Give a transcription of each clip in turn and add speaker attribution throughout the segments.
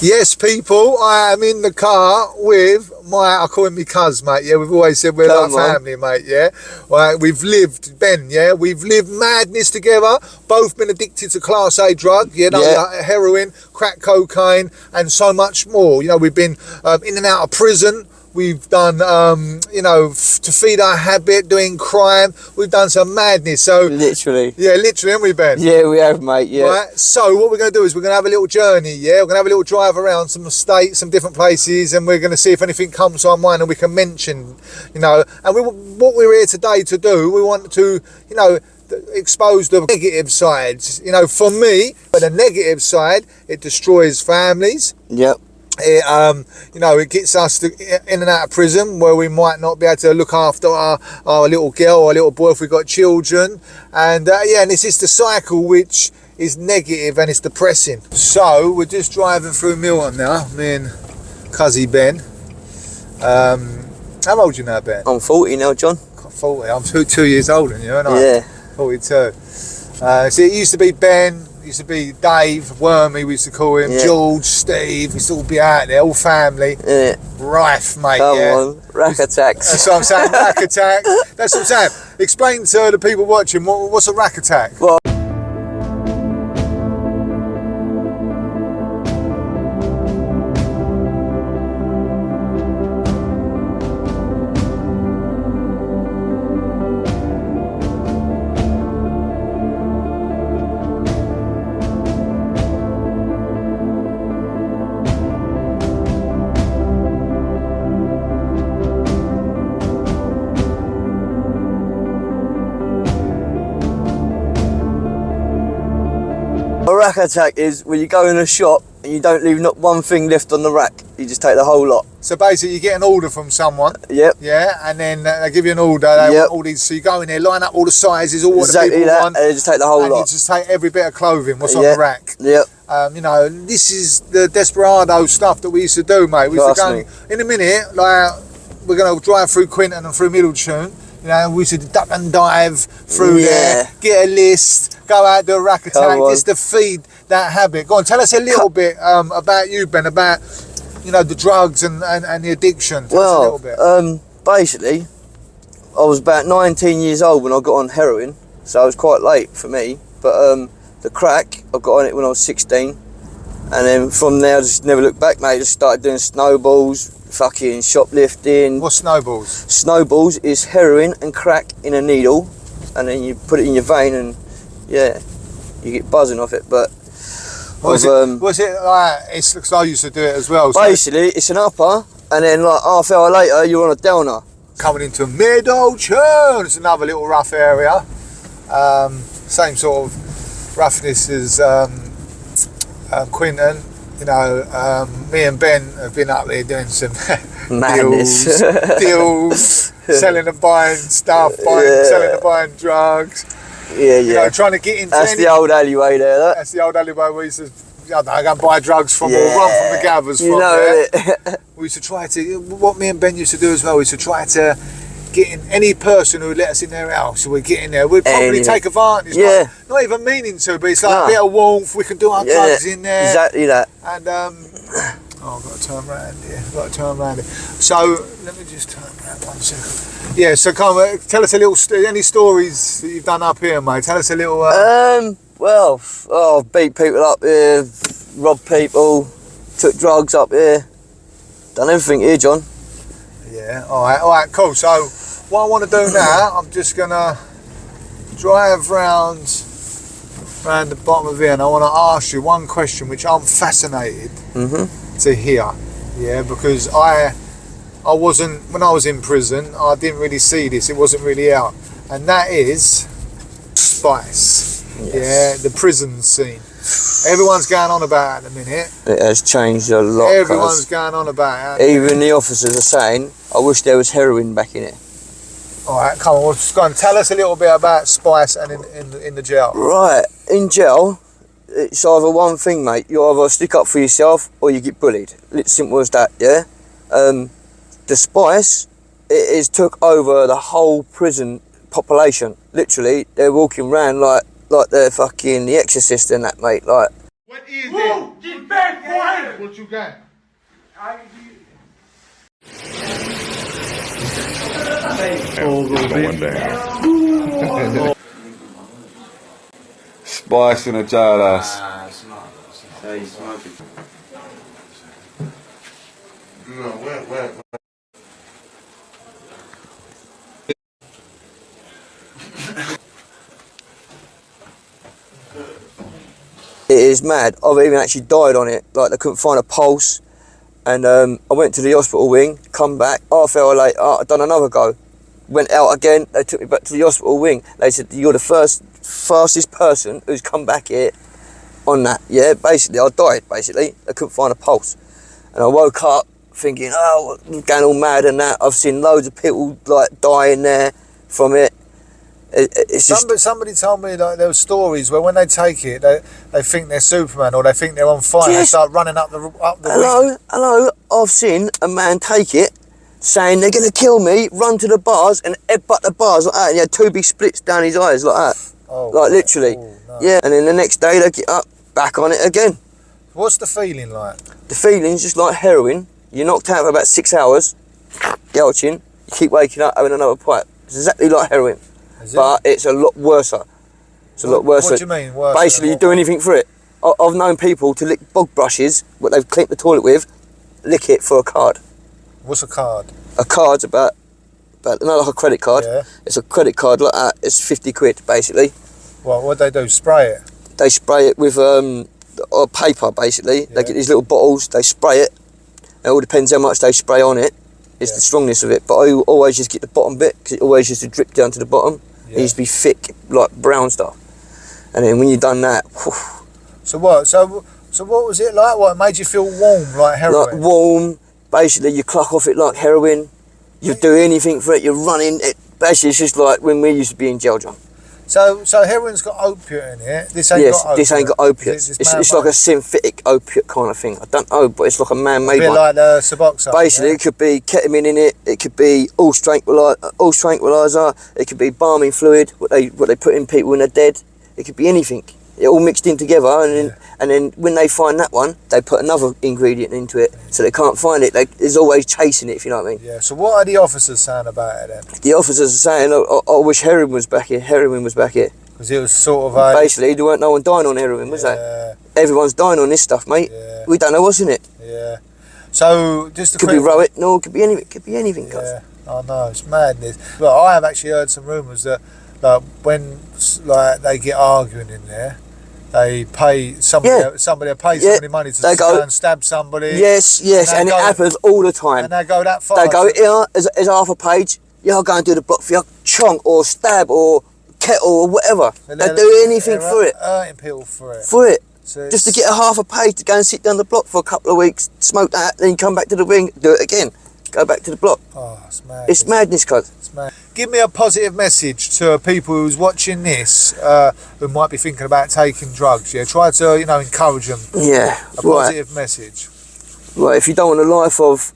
Speaker 1: Yes, people, I am in the car with I call him my cuz, mate, yeah, we've always said we're like family, mate, yeah. Right, we've lived, Ben, yeah, we've lived madness together, both been addicted to Class A drug, you know, like heroin, crack cocaine, and so much more. You know, we've been in and out of prison. We've done, you know, to feed our habit, doing crime. We've done some madness. So
Speaker 2: literally.
Speaker 1: Yeah, literally, haven't we, Ben?
Speaker 2: Yeah, we have, mate, yeah.
Speaker 1: Right, so what we're going to do is we're going to have a little journey, yeah? We're going to have a little drive around some states, some different places, and we're going to see if anything comes to our mind and we can mention, you know. And what we're here today to do, we want to, you know, expose the negative sides. You know, for me, but the negative side, it destroys families.
Speaker 2: Yep.
Speaker 1: It, you know, it gets us in and out of prison where we might not be able to look after our little girl or little boy if we've got children. And yeah, and it's just a cycle which is negative and it's depressing. So we're just driving through Milton now, me and Cuzzy Ben. How old are you now, Ben?
Speaker 2: I'm 40 now, John.
Speaker 1: 40. I'm 2 years older than you, aren't I?
Speaker 2: Yeah.
Speaker 1: 42. So it used to be Ben. Used to be Dave, Wormy, we used to call him, George, Steve, we used to all be out there, all family. Yeah. Rife, mate,
Speaker 2: Come on, rack attacks.
Speaker 1: That's what I'm saying, rack attack. That's what I'm saying. Explain to the people watching, what's a rack attack?
Speaker 2: Well, a rack attack is when you go in a shop and you don't leave not one thing left on the rack. You just take the whole lot.
Speaker 1: So basically you get an order from someone.
Speaker 2: Yep.
Speaker 1: Yeah, and then they give you an order. They want all these, so you go in there, line up all the sizes, all what the people want.
Speaker 2: And you just take the whole lot.
Speaker 1: And you just take every bit of clothing, what's on the rack.
Speaker 2: Yep.
Speaker 1: You know, this is the desperado stuff that we used to do, mate. We used to go, in a minute, like, we're going to drive through Quinton and through Middleton. You know, we used to duck and dive through there, get a list, go out, do a rack attack, just to feed that habit. Go on, tell us a little bit about you, Ben, about, you know, the drugs and the addiction. Tell us a little bit.
Speaker 2: Basically, I was about 19 years old when I got on heroin, so it was quite late for me. But the crack, I got on it when I was 16. And then from there, I just never looked back, mate. I just started doing snowballs, fucking shoplifting.
Speaker 1: What's snowballs?
Speaker 2: Snowballs is heroin and crack in a needle, and then you put it in your vein, and yeah, you get buzzing off it. But
Speaker 1: was it like? It's because I used to do it as well. So
Speaker 2: basically, it's an upper, and then like half hour later, you're on a downer.
Speaker 1: Coming into Middleton, it's another little rough area. Same sort of roughness as Quinton. You know, me and Ben have been up there doing some deals, selling and buying stuff, selling and buying drugs. Yeah, you know, trying to get into.
Speaker 2: That's the old alleyway there.
Speaker 1: That's the old alleyway where we used to, I don't know, go and buy drugs from, or run from the gathers from.
Speaker 2: You know it.
Speaker 1: We used to try to, what me and Ben used to do as well, we used to try to get in any person who would let us in their house, so we'd get in there, we'd probably take advantage, not even meaning to, but it's like a bit of warmth, we can do our drugs in there.
Speaker 2: Exactly that.
Speaker 1: And, oh, I've got to turn around here, So, let me just turn around 1 second. Yeah, so come on, tell us a little, any stories that you've done up here, mate? Tell us a little...
Speaker 2: Well, I've beat people up here, robbed people, took drugs up here, done everything here, John.
Speaker 1: Yeah, all right, cool. So, what I want to do now, I'm just going to drive round the bottom of here, and I want to ask you one question which I'm fascinated to hear. Yeah, because I wasn't, when I was in prison, I didn't really see this, it wasn't really out. And that is spice. Yes. Yeah, the prison scene. Everyone's going on about it at the minute.
Speaker 2: It has changed a lot.
Speaker 1: Everyone's going on about it.
Speaker 2: Even the officers are saying, I wish there was heroin back in it.
Speaker 1: Alright, come on, we'll just go and tell us a little bit about spice and in the jail.
Speaker 2: Right, in jail, it's either one thing, mate. You either stick up for yourself or you get bullied. It's simple as that, yeah? The spice, it has took over the whole prison population. Literally, they're walking around like they're fucking The Exorcist and that, mate. Like,
Speaker 1: What is
Speaker 3: Woo!
Speaker 1: it?
Speaker 3: Get back, boy!
Speaker 1: What you got?
Speaker 4: Going down. Spice and a jar ass.
Speaker 2: It is mad. I've even actually died on it. Like, they couldn't find a pulse. And I went to the hospital wing, come back, half hour later, I'd done another go. Went out again, they took me back to the hospital wing. They said, you're the fastest person who's come back here on that. Yeah, basically, I died, basically. They couldn't find a pulse. And I woke up thinking, oh, I'm going all mad and that. I've seen loads of people, like, dying there from it. It's just...
Speaker 1: Somebody told me like there were stories where when they take it, they think they're Superman or they think they're on fire.
Speaker 2: Yes.
Speaker 1: They start running up the wing.
Speaker 2: Hello, I've seen a man take it, saying they're going to kill me, run to the bars and headbutt the bars like that. And he had 2 big splits down his eyes like that.
Speaker 1: Oh,
Speaker 2: like literally.
Speaker 1: Oh, no.
Speaker 2: Yeah, and then the next day they get up, back on it again.
Speaker 1: What's the feeling like?
Speaker 2: The feeling's just like heroin. You're knocked out for about 6 hours, gouching, you keep waking up having another pipe. It's exactly like heroin. But it's a lot worse. It's a lot worse.
Speaker 1: What do you mean? Worse
Speaker 2: basically, you do anything for it. I've known people to lick bog brushes, what they've cleaned the toilet with, lick it for a card.
Speaker 1: What's a card?
Speaker 2: A card's about not like a credit card.
Speaker 1: Yeah.
Speaker 2: It's a credit card like that. It's 50 quid basically.
Speaker 1: What they do? Spray it?
Speaker 2: They spray it with paper basically.
Speaker 1: Yeah.
Speaker 2: They get these little bottles. They spray it. It all depends how much they spray on it. It's the strongness of it. But I always just get the bottom bit because it always used to drip down to the bottom.
Speaker 1: Yeah.
Speaker 2: It used to be thick, like brown stuff. And then when you've done that, whew,
Speaker 1: So what? So what was it like? What made you feel warm, like heroin?
Speaker 2: like warm. Basically, you cluck off it like heroin. You do anything for it. You're running. Basically, it's just like when we used to be in jail, John.
Speaker 1: So heroin's got opiate in it. This ain't
Speaker 2: Yes,
Speaker 1: got opiate.
Speaker 2: this ain't got opiates. It's like a synthetic opiate kind of thing. I don't know, but it's like a man-made
Speaker 1: A bit
Speaker 2: one.
Speaker 1: like the Suboxone.
Speaker 2: Basically,
Speaker 1: yeah?
Speaker 2: it could be ketamine in it. It could be all tranquilizer. It could be balming fluid. What they put in people when they're dead. It could be anything. It all mixed in together, and then when they find that one, they put another ingredient into it, so they can't find it. There's always chasing it, if you know what I mean.
Speaker 1: Yeah. So what are the officers saying about it then?
Speaker 2: The officers are saying, I wish heroin was back here. Heroin was back here.
Speaker 1: Because it was sort of a...
Speaker 2: Basically, there weren't no one dying on heroin, was there? Everyone's dying on this stuff, mate.
Speaker 1: Yeah.
Speaker 2: We don't know what's in it.
Speaker 1: Yeah. So just a
Speaker 2: Could be Rohypnol, could be anything. It could be anything, guys.
Speaker 1: Yeah. I know, it's madness. But I have actually heard some rumours that when they get arguing in there, they pay somebody will pay somebody money to go and stab somebody.
Speaker 2: Yes, and it happens all the time.
Speaker 1: And they go that far.
Speaker 2: They go, here, as half a page, yeah, I'll go and do the block for you, chonk, or stab, or kettle, or whatever. They do anything for it.
Speaker 1: Hurting people for it. So
Speaker 2: just to get a half a page to go and sit down the block for a couple of weeks, smoke that, then you come back to the ring, do it again, go back to the block.
Speaker 1: Oh, it's mad.
Speaker 2: It's madness, cuz.
Speaker 1: It's mad. Give me a positive message to people who's watching this, who might be thinking about taking drugs. Yeah, try to encourage them.
Speaker 2: Yeah,
Speaker 1: A positive message.
Speaker 2: Right, if you don't want a life of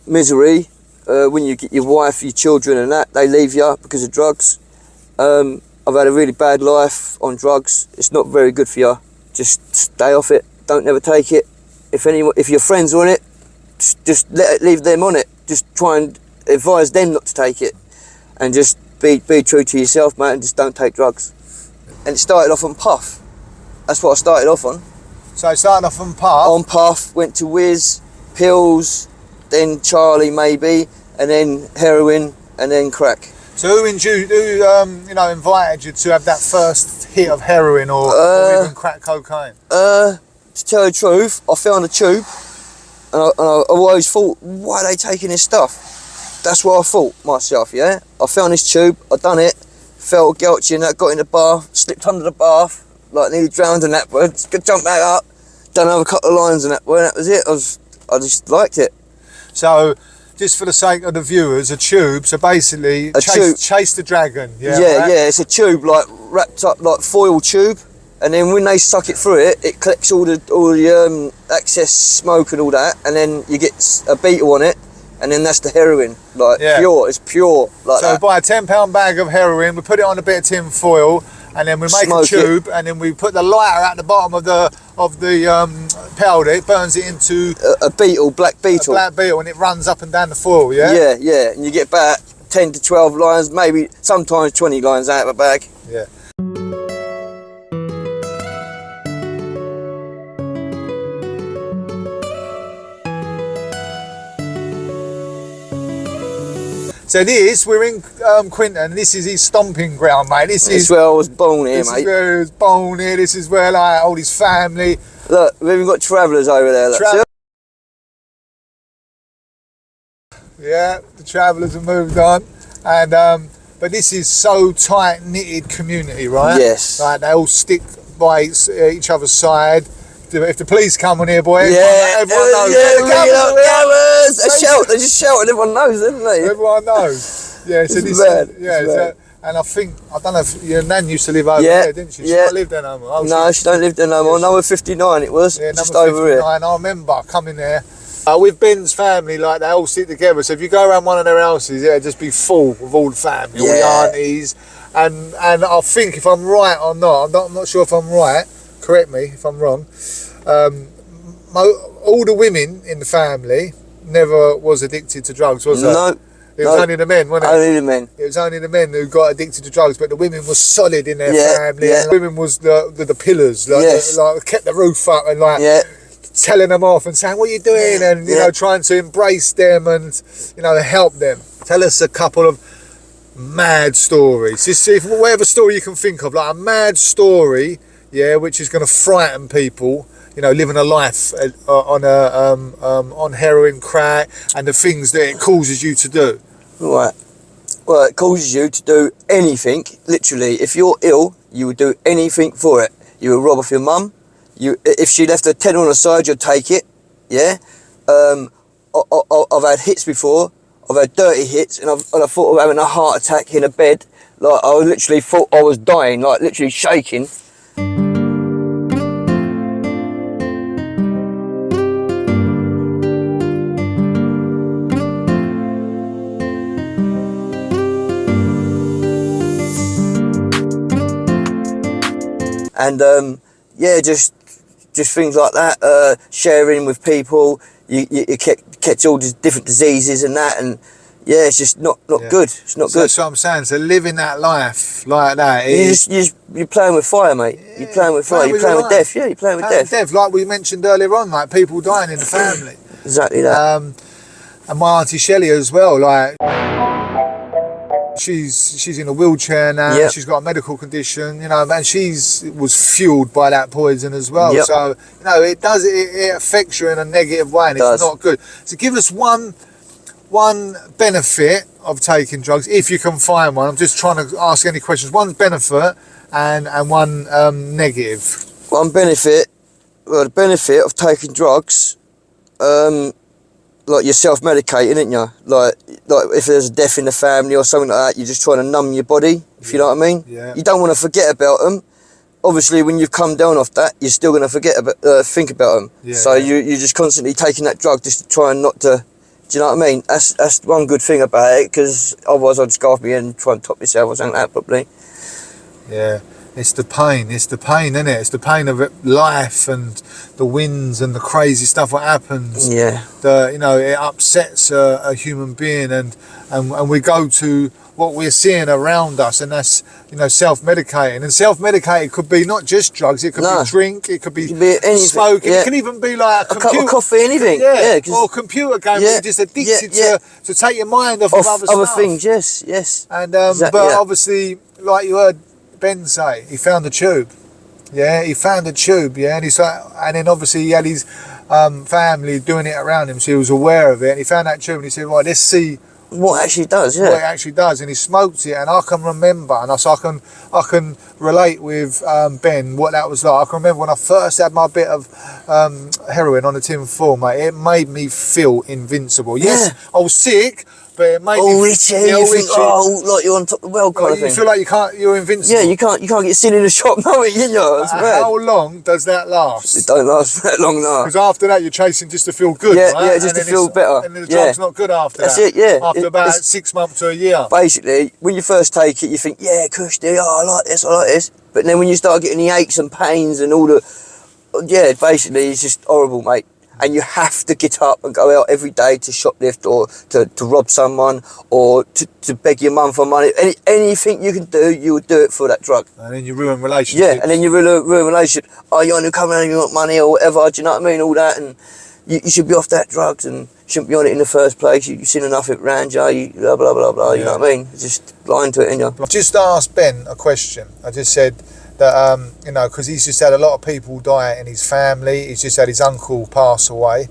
Speaker 2: misery, when you get your wife, your children and that, they leave you because of drugs. I've had a really bad life on drugs. It's not very good for you. Just stay off it. Don't never take it. If your friends are on it, just leave them on it. Just try and advise them not to take it. And just be true to yourself, mate, and just don't take drugs. And it started off on Puff. That's what I started off on.
Speaker 1: So it started off on Puff?
Speaker 2: On Puff, went to Whiz, pills, then Charlie maybe, and then heroin, and then crack.
Speaker 1: So who invited you to have that first hit of heroin or even crack cocaine?
Speaker 2: To tell the truth, I found a tube, and I always thought, why are they taking this stuff? That's what I thought myself, yeah? I found this tube, I done it, felt guilty and that, got in the bath, slipped under the bath, like nearly drowned in that, but jumped back up, done another couple of lines in that, and that was it. I just liked it.
Speaker 1: So, just for the sake of the viewers, a tube, so basically chase the dragon. Yeah,
Speaker 2: yeah, it's a tube like wrapped up like foil tube, and then when they suck it through it, it collects all the excess smoke and all that, and then you get a beetle on it, and then that's the heroin, pure. It's pure like
Speaker 1: so
Speaker 2: that.
Speaker 1: buy a £10 bag of heroin, we put it on a bit of tin foil, and then we make
Speaker 2: Smoke
Speaker 1: a tube, and then we put the lighter at the bottom of the powder. It burns it into
Speaker 2: A beetle, black beetle.
Speaker 1: a black beetle, and it runs up and down the foil. Yeah.
Speaker 2: Yeah, yeah. And you get about 10 to 12 lines, maybe sometimes 20 lines out of a bag.
Speaker 1: Yeah. So we're in Quinton. This is his stomping ground, mate. This
Speaker 2: This
Speaker 1: is
Speaker 2: is where I was born here,
Speaker 1: this
Speaker 2: mate.
Speaker 1: is where he was born here. This is where like all his family.
Speaker 2: Look, we've even got travellers over there. Look.
Speaker 1: Tra- Yeah, the travellers have moved on, and but this is so tight knitted community, right?
Speaker 2: Yes.
Speaker 1: Like they all stick by each other's side. If the police come on here, boy,
Speaker 2: Yeah,
Speaker 1: everyone knows.
Speaker 2: yeah,
Speaker 1: Come
Speaker 2: bring it
Speaker 1: on,
Speaker 2: up, Gammers! They just shout, and everyone knows, don't they?
Speaker 1: Everyone knows. Yeah, so
Speaker 2: It's
Speaker 1: this
Speaker 2: bad,
Speaker 1: yeah,
Speaker 2: it's bad.
Speaker 1: and I don't know if your nan used to live over
Speaker 2: Yeah,
Speaker 1: there, didn't she? She
Speaker 2: yeah.
Speaker 1: don't live there no more. Oh,
Speaker 2: No, she don't live there no more. Number 59 it was,
Speaker 1: Yeah,
Speaker 2: just
Speaker 1: number
Speaker 2: over here.
Speaker 1: 59. I remember coming there. With Ben's family, like they all sit together. So if you go around one of their houses, it'll just be full with all the family, all the
Speaker 2: Yeah.
Speaker 1: aunties. And I think if I'm right or not, I'm not sure if I'm right. Correct me if I'm wrong. All the women in the family never was addicted to drugs, was it?
Speaker 2: No,
Speaker 1: It was
Speaker 2: no.
Speaker 1: only the men, wasn't it?
Speaker 2: Only the men.
Speaker 1: It was only the men who got addicted to drugs, but the women were solid in their
Speaker 2: Yeah,
Speaker 1: family.
Speaker 2: yeah.
Speaker 1: And the women was the pillars, like,
Speaker 2: Yes.
Speaker 1: like kept the roof up and like
Speaker 2: Yeah,
Speaker 1: telling them off and saying, "What are you doing?" And you
Speaker 2: Yeah.
Speaker 1: know, trying to embrace them and help them. Tell us a couple of mad stories. Just if whatever story you can think of, like a mad story, yeah, which is going to frighten people. Living a life on heroin, crack, and the things that it causes you to do.
Speaker 2: right. Well, it causes you to do anything, literally. If you're ill, you would do anything for it. You would rob off your mum. If she left a 10 on the side, you'd take it, yeah? I've had hits before. I've had dirty hits, and I thought of having a heart attack in a bed. Like, I literally thought I was dying, like, literally shaking. And yeah, just things like that. Sharing with people, you catch all these different diseases and that, and yeah, it's just not
Speaker 1: Yeah.
Speaker 2: good. It's not
Speaker 1: So
Speaker 2: good.
Speaker 1: that's what I'm saying. So living that life like that
Speaker 2: You're playing with fire, mate. You're playing with fire.
Speaker 1: playing
Speaker 2: You're
Speaker 1: with
Speaker 2: playing
Speaker 1: your
Speaker 2: with
Speaker 1: life.
Speaker 2: death. Yeah, you're playing with death.
Speaker 1: like we mentioned earlier on, like people dying in the family.
Speaker 2: Exactly that.
Speaker 1: And my auntie Shelley as well, like she's in a wheelchair now.
Speaker 2: Yep.
Speaker 1: She's got a medical condition, and was fueled by that poison as well.
Speaker 2: Yep.
Speaker 1: So it affects you in a negative way, and it's not good. So give us one benefit of taking drugs, if you can find one. I'm just trying to ask any questions. One benefit and one negative.
Speaker 2: One benefit, well, the benefit of taking drugs, like you're self-medicating, ain't you? Like if there's a death in the family or something like that, you're just trying to numb your body, if you know what I mean.
Speaker 1: Yeah.
Speaker 2: You don't want to forget about them. Obviously, when you've come down off that, you're still going to think about them.
Speaker 1: Yeah,
Speaker 2: So
Speaker 1: yeah.
Speaker 2: you're just constantly taking that drug just to try and not to. Do you know what I mean? That's one good thing about it, because otherwise I'd just go off my head and try and top myself or something like that, probably.
Speaker 1: Yeah, it's the pain, isn't it? It's the pain of life and the winds and the crazy stuff that happens.
Speaker 2: Yeah.
Speaker 1: It upsets a human being, and we go to what we're seeing around us, and that's self-medicating. And self-medicating could be not just drugs; it could
Speaker 2: No.
Speaker 1: be drink, it could be
Speaker 2: anything,
Speaker 1: smoking,
Speaker 2: yeah.
Speaker 1: it can even be like
Speaker 2: A cup of coffee, anything.
Speaker 1: Yeah,
Speaker 2: 'cause
Speaker 1: or a computer game.
Speaker 2: Yeah,
Speaker 1: Where you're just addicted
Speaker 2: yeah.
Speaker 1: to take your mind off of other stuff.
Speaker 2: things, yes.
Speaker 1: And
Speaker 2: Exactly,
Speaker 1: but
Speaker 2: yeah.
Speaker 1: obviously, like you heard Ben say, he found a tube. Yeah, he found a tube. Yeah, and and then obviously he had his family doing it around him, so he was aware of it. And he found that tube, and he said, "Right, let's see
Speaker 2: What it actually does,
Speaker 1: what it
Speaker 2: yeah.
Speaker 1: actually does." And he smoked it, and I can remember, and I can relate with Ben what that was like. I can remember when I first had my bit of heroin on the tin foil, mate. It made me feel invincible. Yes, I was sick, but it made
Speaker 2: All
Speaker 1: me
Speaker 2: itchy,
Speaker 1: feel
Speaker 2: you think, like you're on top of the world kind of
Speaker 1: you
Speaker 2: thing.
Speaker 1: feel like you're invincible.
Speaker 2: Yeah, you can't get seen in the shop, no, you know, it's bad.
Speaker 1: How long does that last?
Speaker 2: It don't last that long, no.
Speaker 1: Because after that, you're chasing just to feel good,
Speaker 2: Yeah,
Speaker 1: right?
Speaker 2: yeah, just
Speaker 1: And
Speaker 2: to
Speaker 1: then
Speaker 2: feel better.
Speaker 1: And then the
Speaker 2: Yeah.
Speaker 1: drug's not good after
Speaker 2: That's
Speaker 1: that.
Speaker 2: it, yeah.
Speaker 1: After about
Speaker 2: It's-
Speaker 1: 6 months to a year.
Speaker 2: Basically, when you first take it, you think, yeah, cush, I like this. But then when you start getting the aches and pains and all the, yeah, basically it's just horrible, mate. And you have to get up and go out every day to shoplift or to rob someone or to beg your mum for money. Anything you can do, you would do it for that drug.
Speaker 1: And then you ruin relationships.
Speaker 2: Yeah, and then you ruin relationship. Oh, you want to come around and you want money or whatever, do you know what I mean? All that, and you should be off that drugs and shouldn't be on it in the first place. You've seen enough of it around you, blah, blah, blah, blah, you know what I mean? Just blind to it, ain't you?
Speaker 1: I just asked Ben a question. I just said that, you know, because he's just had a lot of people die in his family. He's just had his uncle pass away.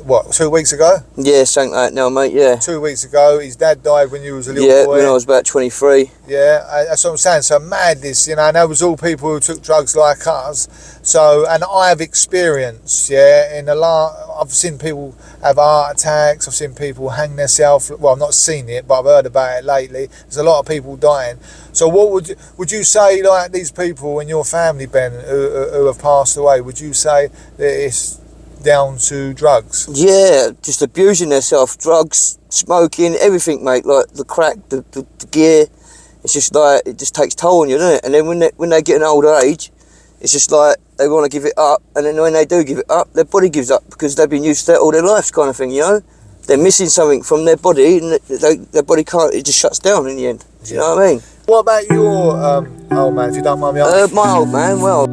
Speaker 1: What, 2 weeks ago?
Speaker 2: Yeah, something like that now, mate, yeah.
Speaker 1: 2 weeks ago. His dad died when you was a little boy.
Speaker 2: Yeah, when I was about 23.
Speaker 1: Yeah, that's what I'm saying. So madness, you know, and that was all people who took drugs like us. So, and I've experienced, yeah, I've seen people have heart attacks. I've seen people hang themselves. Well, I've not seen it, but I've heard about it lately. There's a lot of people dying. So, what would you say, like these people in your family, Ben, who have passed away? Would you say that it's down to drugs?
Speaker 2: Yeah, just abusing themselves, drugs, smoking, everything, mate. Like the crack, the gear. It's just like it just takes toll on you, doesn't it? And then when they get an older age, it's just like they want to give it up, and then when they do give it up, their body gives up because they've been used to that all their lives, kind of thing. You know, they're missing something from their body, and their body can't. It just shuts down in the end. Do you know what I mean?
Speaker 1: What about your old man, if you don't mind me asking?
Speaker 2: My old man, well,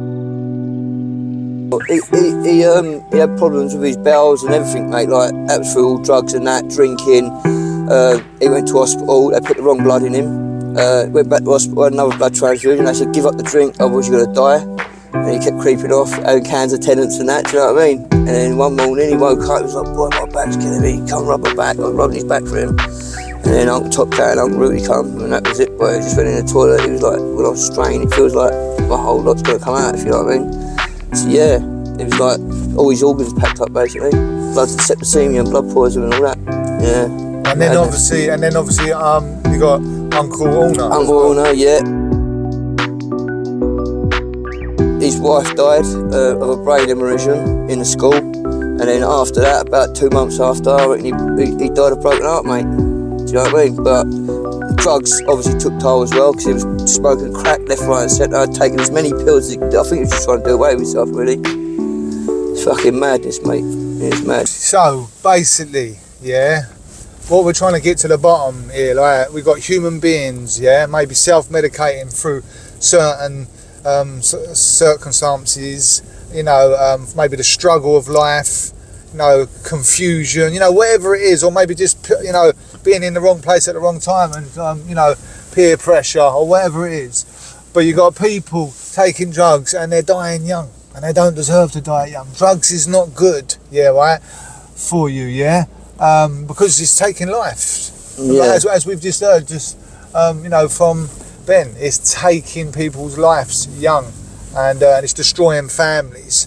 Speaker 2: he had problems with his bowels and everything, mate. Like that was through all drugs and that, drinking. He went to hospital. They put the wrong blood in him. Went back to hospital, had another blood transfusion. They said, give up the drink, otherwise you're going to die. And he kept creeping off, having cans of Tennants and that, do you know what I mean? And then one morning he woke up, he was like, boy, my back's killing me, come rub my back. I was rubbing his back for him. And then Uncle Top Cat and Uncle Rudy come, and that was it. Boy, he just went in the toilet. He was like, when I was strained, it feels like my whole lot's going to come out, if you know what I mean? So yeah, it was like all his organs packed up basically. Blood septicemia and blood poison and all that. Yeah.
Speaker 1: And then obviously, you got Uncle Orna.
Speaker 2: Uncle Orna, yeah. His wife died of a brain hemorrhage in the school, and then after that, about 2 months after, I reckon he died of broken heart, mate. Do you know what I mean? But drugs obviously took toll as well, because he was smoking crack left, right and centre, taking as many pills as he could. I think he was just trying to do away with himself, really. It's fucking madness, mate. It's mad.
Speaker 1: So, basically, yeah, what we're trying to get to the bottom here, like, we've got human beings, yeah, maybe self-medicating through certain circumstances, you know, maybe the struggle of life, you know, confusion, you know, whatever it is, or maybe just, you know, being in the wrong place at the wrong time and, you know, peer pressure or whatever it is. But you got people taking drugs and they're dying young, and they don't deserve to die young. Drugs is not good, yeah, right, for you, yeah, because it's taking life.
Speaker 2: Yeah.
Speaker 1: As we've just heard, you know, from Ben, it's taking people's lives young, and it's destroying families.